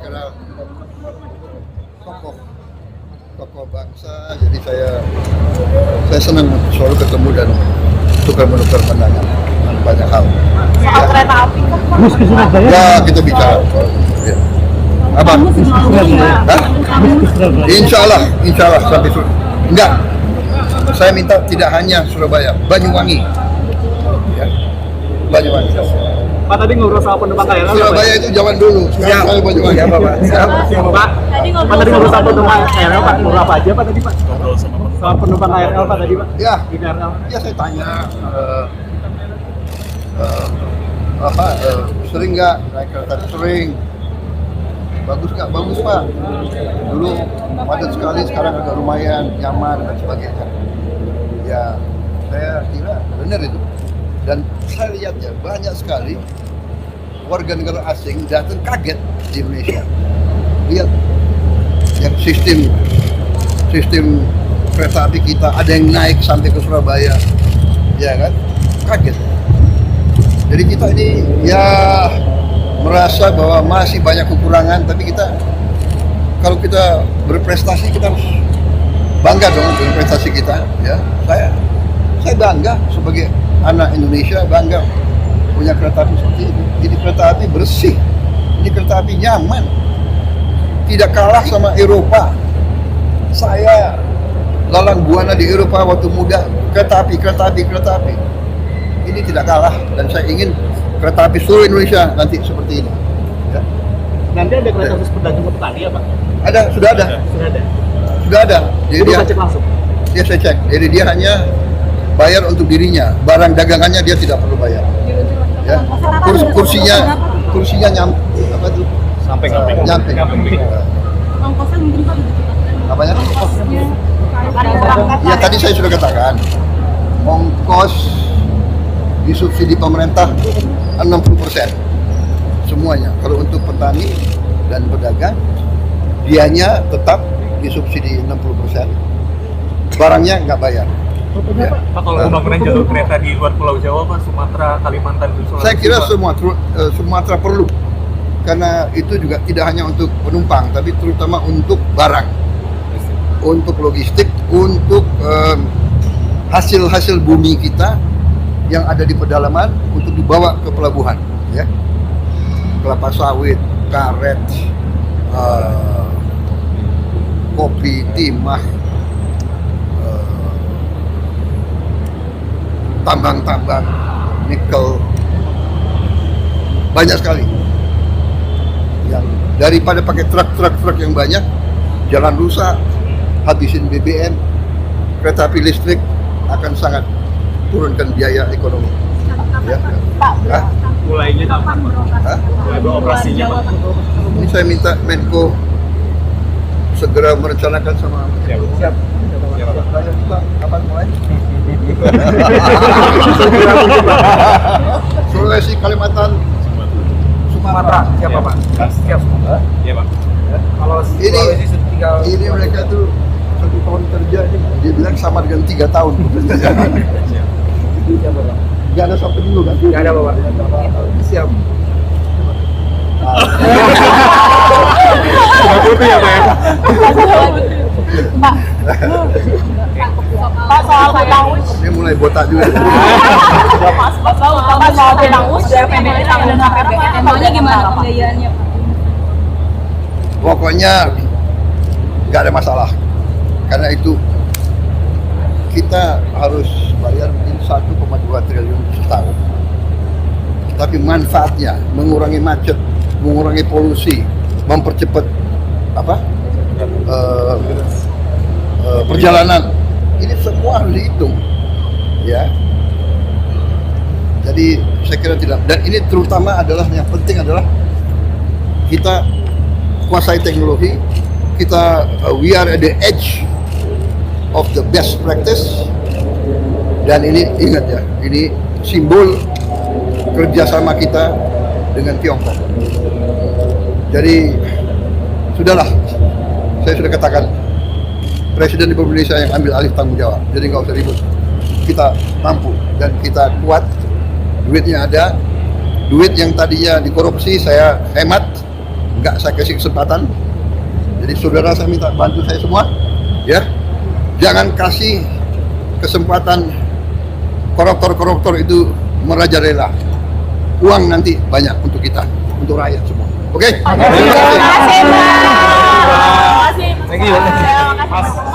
kira tokoh bangsa, jadi saya senang selalu ketemu dan tukar-menukar pandangan banyak hal. Soal kereta api kan? Ya kita bicara. Ya. Apa? Hah? Insya Allah sampai enggak. Saya minta tidak hanya Surabaya, Banyuwangi. Ya. Banyuwangi. Pak tadi ngobrol soal penumpang KRL. Surabaya itu zaman dulu. Sekarang saya Banyuwangi. Ya, Pak. Pak. Tadi ngobrol soal penumpang KRL, Pak. Ngobrol apa aja, Pak tadi, Pak? Soal penumpang KRL, Pak tadi, Pak. Ya. Di KRL. Ya saya tanya sering nggak naik kereta? Sering. Bagus nggak? Bagus, Pak. Dulu padat sekali, sekarang agak lumayan nyaman dan sebagainya. Ya saya kira benar itu. Dan saya lihat ya banyak sekali warga negara asing datang kaget di Indonesia. Lihat yang sistem kereta api kita ada yang naik sampai ke Surabaya, ya kan? Kaget. Jadi kita ini ya merasa bahwa masih banyak kekurangan, tapi kalau kita berprestasi kita harus bangga dong dengan prestasi kita. Ya, saya bangga sebagai anak Indonesia, bangga punya kereta api seperti ini. Ini kereta api bersih, ini kereta api nyaman, tidak kalah sama Eropa. Saya lalang buana di Eropa waktu muda, kereta api. Ini tidak kalah, dan saya ingin kereta api seluruh Indonesia nanti seperti ini. Ya. Nanti ada kereta khusus pedagang ke petani ya, Pak? Sudah ada. Jadi dia cek langsung. Dia saya cek. Jadi dia hanya bayar untuk dirinya, barang dagangannya dia tidak perlu bayar. Ya. Kursinya apa itu? Samping. Ongkosnya mungkin Pak diceritakan. Apanya? Ongkosnya. Ya tadi saya sudah katakan, ongkos disubsidi pemerintah 60% semuanya. Kalau untuk petani dan pedagang, dianya tetap disubsidi 60%, barangnya nggak bayar. Ya. Pak, kalau pembangunan jalur kereta di luar Pulau Jawa, Pak, Sumatera, Kalimantan, Sulawesi, Saya kira Sumatera perlu, karena itu juga tidak hanya untuk penumpang, tapi terutama untuk barang, untuk logistik, untuk hasil bumi kita yang ada di pedalaman untuk dibawa ke pelabuhan, ya, kelapa sawit, karet, kopi, timah, tambang, nikel, banyak sekali. Yang daripada pakai truk yang banyak, jalan rusak, habisin BBM, kereta api listrik akan sangat turunkan biaya ekonomi. Ya. Pak, Mulainya kapan, Pak? Mulai beroperasinya, Pak? Ini saya minta Menko segera merencanakan sama. Siap. Saya minta kapan mulai? Sulawesi, Kalimantan, Sumatera. Siapa, Pak? Siap. Iya, Pak. Kalau Ini mereka tuh 1 tahun kerja, dia bilang sama dengan 3 tahun pekerjaan. Siapa, Pak? Gak ada sampai dulu kan? Nggak ada, Pak. Siap. Sudah putih ya, Pak? Pak soal penanggus. Dia mulai botak juga. Pak soal penanggus dari PBN dan APBN, emangnya gimana pembiayaannya? Pokoknya nggak ada masalah, karena itu kita harus bayar mungkin 1,2 triliun setahun. Tapi manfaatnya mengurangi macet, mengurangi polusi, mempercepat perjalanan. Ini semua harus dihitung, ya. Jadi saya kira tidak. Dan ini terutama adalah yang penting adalah kita kuasai teknologi. Kita we are at the edge of the best practice, dan ini ingat ya, ini simbol kerjasama kita dengan Tiongkok. Jadi sudahlah, saya sudah katakan Presiden Republik Indonesia yang ambil alih tanggung jawab, jadi nggak usah ribut. Kita mampu dan kita kuat, duitnya ada, duit yang tadinya dikorupsi saya hemat, nggak saya kasih kesempatan. Jadi saudara saya minta bantu saya semua, ya. Jangan kasih kesempatan koruptor itu merajalela. Uang nanti banyak untuk kita, untuk rakyat semua. Oke? Terima kasih, Mbak. Terima kasih. Thank you. Terima kasih.